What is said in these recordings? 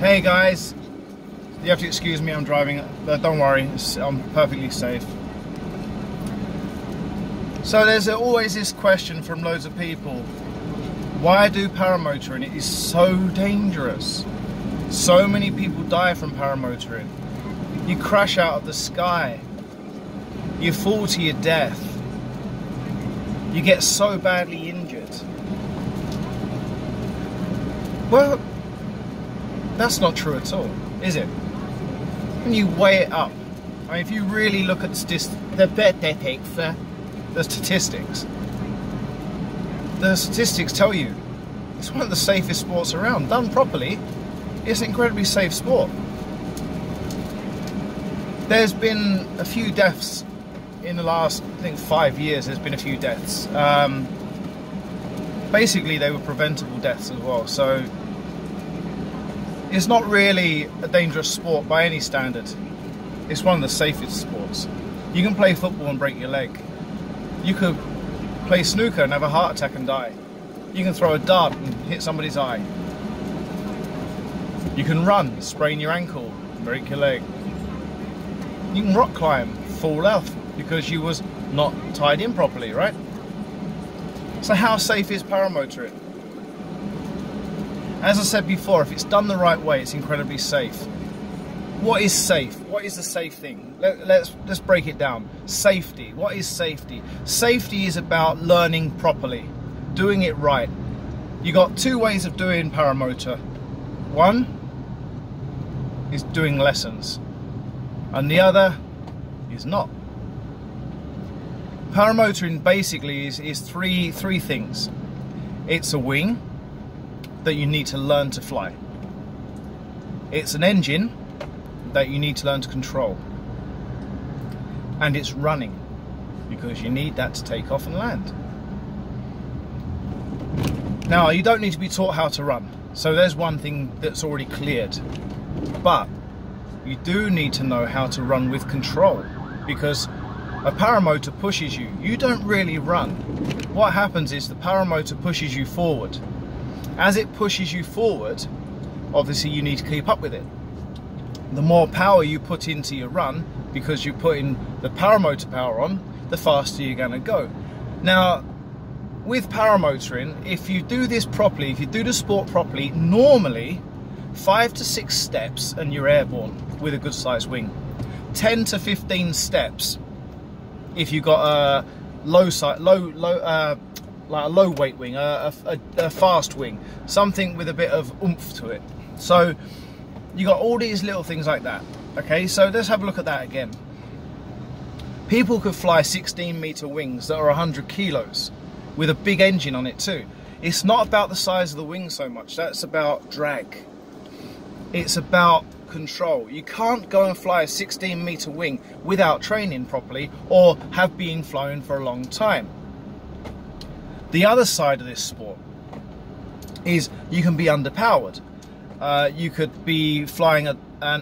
Hey guys, you have to excuse me, I'm driving, but don't worry, I'm perfectly safe. So there's always this question from loads of people, why do paramotoring? It is so dangerous. So many people die from paramotoring. You crash out of the sky, you fall to your death, you get so badly injured. Well, that's not true at all, is it? When you weigh it up, I mean, if you really look at the statistics tell you it's one of the safest sports around. Done properly, it's an incredibly safe sport. There's been a few deaths in the last, I think, 5 years. There's been a few deaths. Basically, they were preventable deaths as well. So it's not really a dangerous sport by any standard. It's one of the safest sports. You can play football and break your leg. You could play snooker and have a heart attack and die. You can throw a dart and hit somebody's eye. You can run, sprain your ankle, break your leg. You can rock climb, fall off because you was not tied in properly, right? So how safe is paramotoring? As I said before, if it's done the right way, it's incredibly safe. What is safe? What is the safe thing? Let's break it down. Safety. What is safety? Safety is about learning properly, doing it right. You got two ways of doing paramotor. One is doing lessons, and the other is not. Paramotoring basically is three things. It's a wing that you need to learn to fly. It's an engine that you need to learn to control. And it's running, because you need that to take off and land. Now, you don't need to be taught how to run, so there's one thing that's already cleared. But you do need to know how to run with control, because a paramotor pushes you. You don't really run. What happens is the paramotor pushes you forward. As it pushes you forward, obviously you need to keep up with it. The more power you put into your run, because you're putting the paramotor power on, the faster you're going to go. Now, with paramotoring, if you do this properly, if you do the sport properly, normally 5 to 6 steps and you're airborne with a good sized wing. 10 to 15 steps if you've got a like a low weight wing, a fast wing, something with a bit of oomph to it. So you got all these little things like that. Okay, so let's have a look at that again. People could fly 16-meter wings that are 100 kilos with a big engine on it too. It's not about the size of the wing so much, that's about drag. It's about control. You can't go and fly a 16-meter wing without training properly or have been flown for a long time. The other side of this sport is you can be underpowered. You could be flying an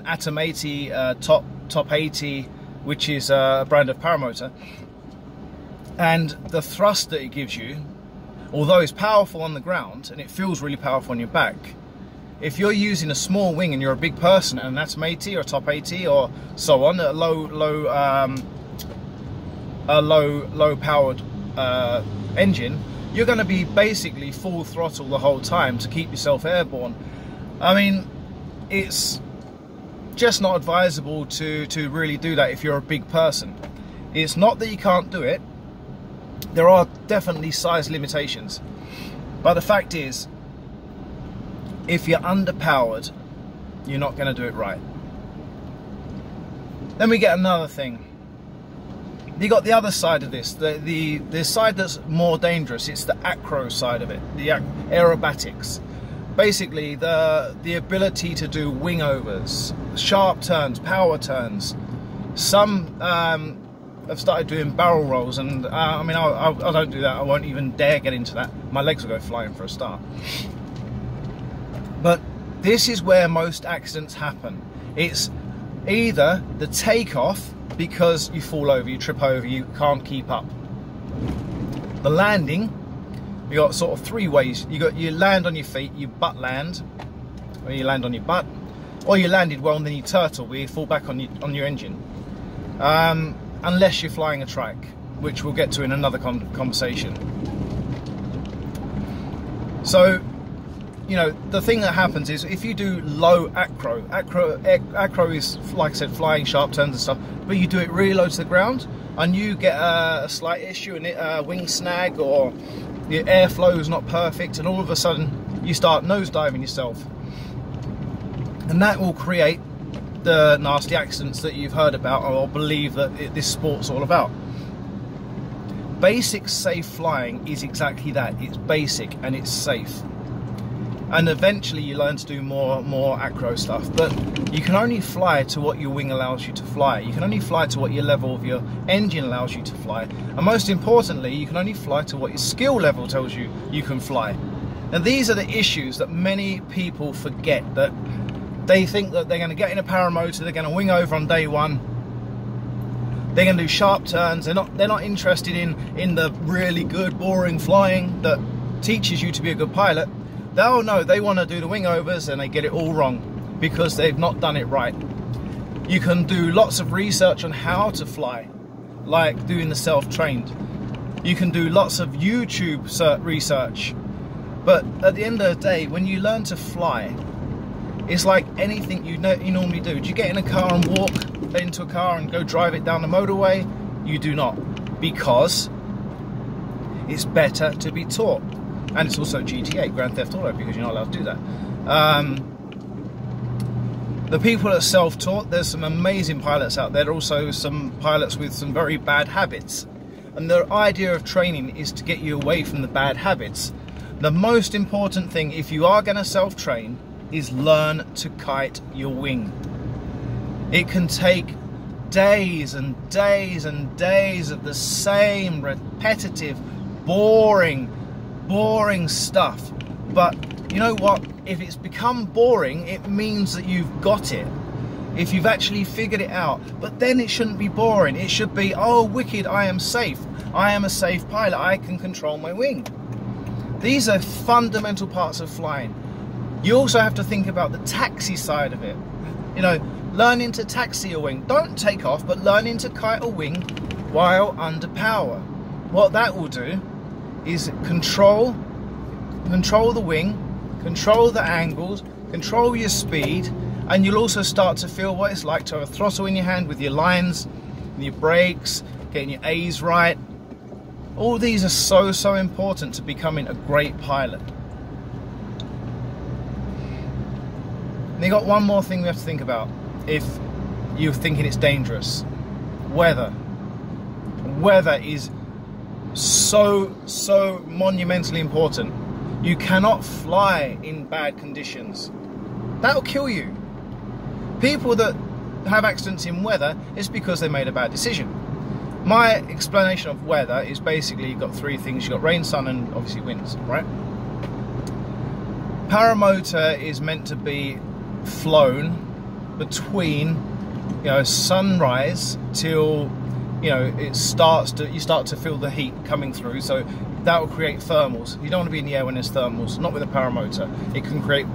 Atom 80 top 80, which is a brand of paramotor, and the thrust that it gives you, although it's powerful on the ground and it feels really powerful on your back, if you're using a small wing and you're a big person and an Atom 80 or a top 80 or so on, a low powered engine, you're going to be basically full throttle the whole time to keep yourself airborne. I mean, it's just not advisable to really do that if you're a big person. It's not that you can't do it. There are definitely size limitations. But the fact is, if you're underpowered, you're not going to do it right. Then we get another thing. You got the other side of this, the side that's more dangerous. It's the acro side of it, the aerobatics. Basically, the ability to do wing overs, sharp turns, power turns. Some have started doing barrel rolls, and I mean, I don't do that. I won't even dare get into that. My legs will go flying for a start. But this is where most accidents happen. It's either the takeoff, because you fall over, you trip over, you can't keep up. The landing, you got sort of three ways. You land on your feet, you butt land, or you land on your butt, or you landed well and then you turtle where you fall back on your engine. Unless you're flying a trike, which we'll get to in another conversation. So, you know, the thing that happens is if you do low acro is, like I said, flying sharp turns and stuff, but you do it really low to the ground and you get a slight issue, a wing snag, or the airflow is not perfect, and all of a sudden you start nosediving yourself, and that will create the nasty accidents that you've heard about or believe that this sport's all about. Basic safe flying is exactly that. It's basic and it's safe, and eventually you learn to do more acro stuff, but you can only fly to what your wing allows you to fly. You can only fly to what your level of your engine allows you to fly, and most importantly, you can only fly to what your skill level tells you you can fly. And these are the issues that many people forget, that they think that they're going to get in a paramotor, they're going to wing over on day one, they're going to do sharp turns, they're not interested in the really good boring flying that teaches you to be a good pilot. Oh no, they want to do the wing overs and they get it all wrong because they've not done it right. You can do lots of research on how to fly, like doing the self-trained. You can do lots of YouTube research, but at the end of the day, when you learn to fly, it's like anything you normally do. Do you get in a car and walk into a car and go drive it down the motorway? You do not, because it's better to be taught. And it's also GTA, Grand Theft Auto, because you're not allowed to do that. The people that are self-taught, there's some amazing pilots out there. There are also some pilots with some very bad habits. And the idea of training is to get you away from the bad habits. The most important thing, if you are going to self-train, is learn to kite your wing. It can take days and days and days of the same repetitive, boring stuff, but you know what, if it's become boring, it means that you've got it, if you've actually figured it out. But then it shouldn't be boring. It should be, oh wicked, I am safe, I am a safe pilot, I can control my wing. These are fundamental parts of flying. You also have to think about the taxi side of it. You know, learning to taxi a wing. Don't take off, but learning to kite a wing while under power. What that will do is control the wing, control the angles, control your speed, and you'll also start to feel what it's like to have a throttle in your hand with your lines, and your brakes, getting your A's right. All these are so important to becoming a great pilot. And you got one more thing we have to think about if you're thinking it's dangerous. Weather. Weather is so monumentally important. You cannot fly in bad conditions. That'll kill you. People that have accidents in weather is because they made a bad decision. My explanation of weather is basically you've got three things. You've got rain, sun, and obviously winds, right? Paramotor is meant to be flown between, you know, sunrise till, you know, you start to feel the heat coming through, so that will create thermals. You don't want to be in the air when there's thermals, not with a paramotor. It can create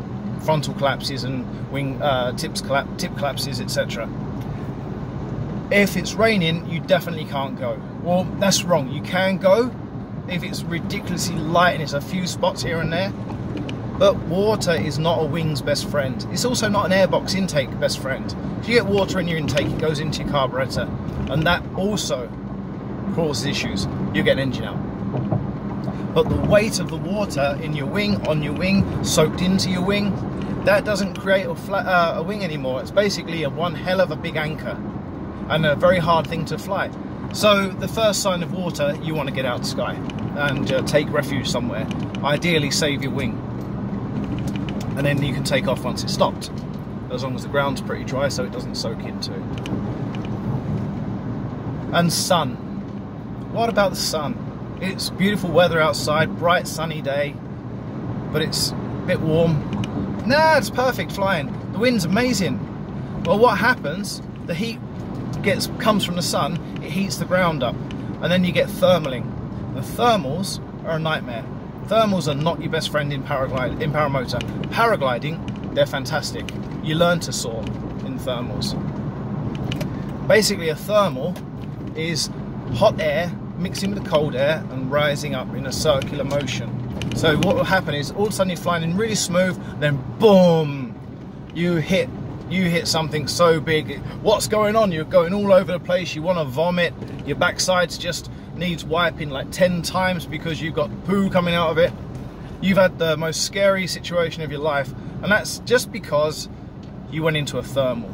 frontal collapses and wing tip collapses, etc. If it's raining, you definitely can't go. Well, that's wrong. You can go if it's ridiculously light and it's a few spots here and there. But water is not a wing's best friend. It's also not an airbox intake best friend. If you get water in your intake, it goes into your carburetor, and that also causes issues. You get an engine out. But the weight of the water in your wing, on your wing, soaked into your wing, that doesn't create a wing anymore. It's basically one hell of a big anchor and a very hard thing to fly. So the first sign of water, you want to get out of the sky and take refuge somewhere. Ideally save your wing. And then you can take off once it's stopped, as long as the ground's pretty dry so it doesn't soak into it. And sun. What about the sun? It's beautiful weather outside, bright sunny day, but it's a bit warm. Nah, it's perfect flying. The wind's amazing. Well, what happens, the heat comes from the sun, it heats the ground up, and then you get thermaling. The thermals are a nightmare. Thermals are not your best friend in paramotor. Paragliding, they're fantastic. you learn to soar in thermals. Basically, a thermal is hot air mixing with the cold air and rising up in a circular motion. So what will happen is all of a sudden you're flying in really smooth, then boom, you hit something so big. What's going on? You're going all over the place, you want to vomit, your backside's just needs wiping like 10 times because you've got poo coming out of it. You've had the most scary situation of your life, and that's just because you went into a thermal.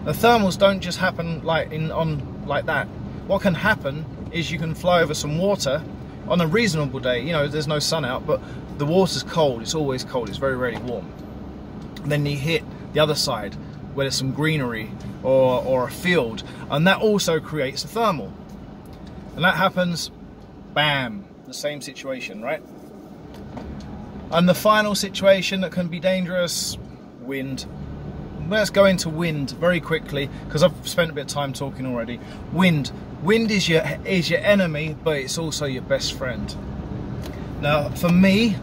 The thermals don't just happen like that. What can happen is you can fly over some water on a reasonable day. You know, there's no sun out, but the water's cold. It's always cold. It's very rarely warm. And then you hit the other side where there's some greenery or a field, and that also creates a thermal. And that happens, bam, the same situation, right? And the final situation that can be dangerous, wind. Let's go into wind very quickly because I've spent a bit of time talking already. Wind is your enemy, but it's also your best friend. Now, for me,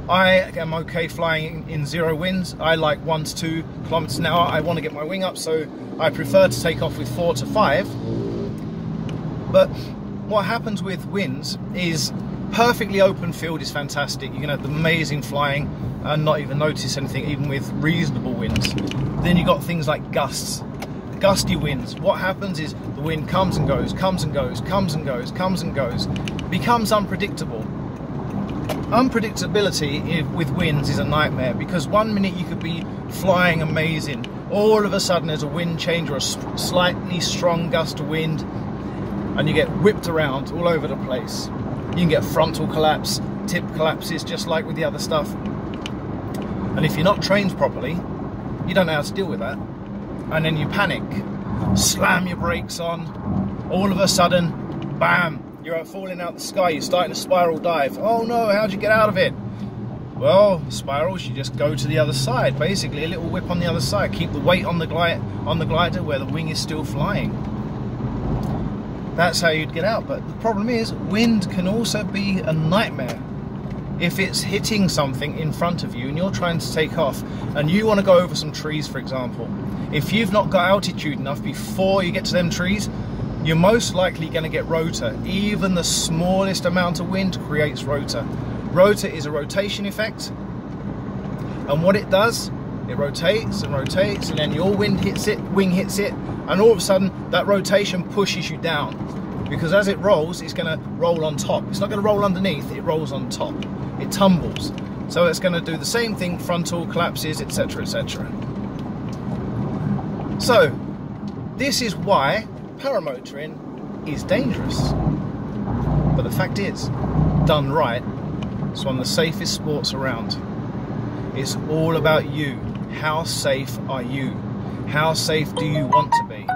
I am okay flying in 0 winds. I like 1 to 2 kilometers an hour. I want to get my wing up, so I prefer to take off with 4 to 5. But what happens with winds is perfectly open field is fantastic. You can have amazing flying and not even notice anything, even with reasonable winds. Then you've got things like gusts, gusty winds. What happens is the wind comes and goes, comes and goes, comes and goes, comes and goes, becomes unpredictable. Unpredictability with winds is a nightmare because 1 minute you could be flying amazing, all of a sudden there's a wind change or a slightly strong gust of wind, and you get whipped around all over the place. You can get frontal collapse, tip collapses, just like with the other stuff. And if you're not trained properly, you don't know how to deal with that. And then you panic, slam your brakes on, all of a sudden, bam, you're falling out the sky, you're starting to spiral dive. Oh no, how'd you get out of it? Well, spirals, you just go to the other side, basically, a little whip on the other side. Keep the weight on the glider where the wing is still flying. That's how you'd get out. But the problem is, wind can also be a nightmare. If it's hitting something in front of you and you're trying to take off and you want to go over some trees, for example, if you've not got altitude enough before you get to them trees, you're most likely going to get rotor. Even the smallest amount of wind creates rotor. Rotor is a rotation effect, and what it does, it rotates and rotates, and then your wing hits it, and all of a sudden that rotation pushes you down, because as it rolls, it's going to roll on top. It's not going to roll underneath, it rolls on top. It tumbles. So it's going to do the same thing, frontal collapses, etc., etc. So this is why paramotoring is dangerous. But the fact is, done right, it's one of the safest sports around. It's all about you. How safe are you? How safe do you want to be?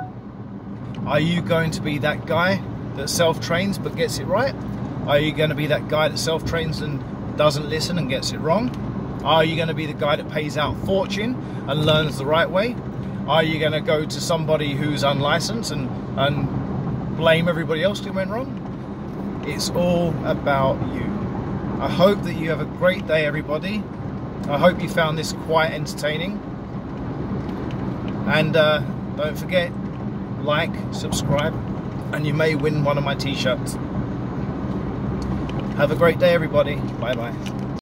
Are you going to be that guy that self-trains but gets it right? Are you going to be that guy that self-trains and doesn't listen and gets it wrong? Are you going to be the guy that pays out fortune and learns the right way? Are you going to go to somebody who's unlicensed and blame everybody else who went wrong? It's all about you. I hope that you have a great day, everybody. I hope you found this quite entertaining. And don't forget, like, subscribe, and you may win one of my t-shirts. Have a great day, everybody. Bye bye.